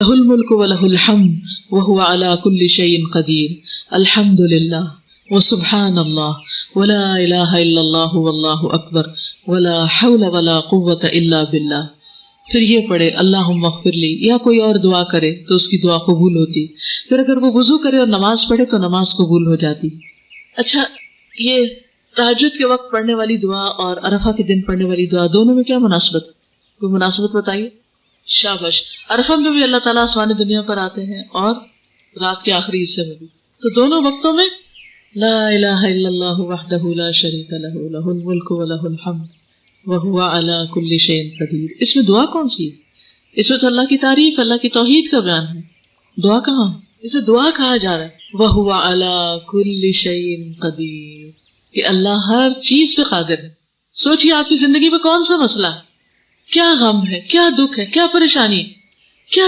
लहुल मुल्क व लहुल हम्द व हुवा अला कुल्ली शैइन कदीर। अल्हम्दुलिल्लाह व सुब्हानल्लाह व ला इलाहा इल्लल्लाह वल्लाहु अकबर व ला हौला व ला कुव्वता इल्ला बिल्लाह। फिर ये पढ़े अल्लाहुम्मा ग़फ़िरली, या कोई और दुआ करे तो उसकी दुआ कबूल होती। फिर अगर वो वुज़ू करे और नमाज पढ़े तो नमाज कबूल हो जाती। अच्छा, ये तहज्जुद के वक्त पढ़ने वाली दुआ और अरफा के दिन पढ़ने वाली दुआ, दोनों में क्या मुनासबत? कोई मुनासबत बताइए। शाबाश। अरफा में भी अल्लाह ताला आसमान दुनिया पर आते हैं और रात के आखिरी हिस्से में भी, तो दोनों वक्तों में ला इलाहा इल्लल्लाहु वहदहु ला शरीका लहु लहुल मुल्कु व लहुल हम्द व हुवा अला कुल्ली शैइन कदीर। इसमें दुआ कौन सी है? इसमें तो अल्लाह की तारीफ, अल्लाह की तौहीद का बयान है। दुआ कहाँ? इसे दुआ कहा जा रहा है। व हुवा अला कुल्ली शैइन कदीर, कि अल्लाह हर चीज पे कादिर है। सोचिए आपकी जिंदगी में कौन सा मसला है, क्या गम है, क्या दुख है, क्या परेशानी है, क्या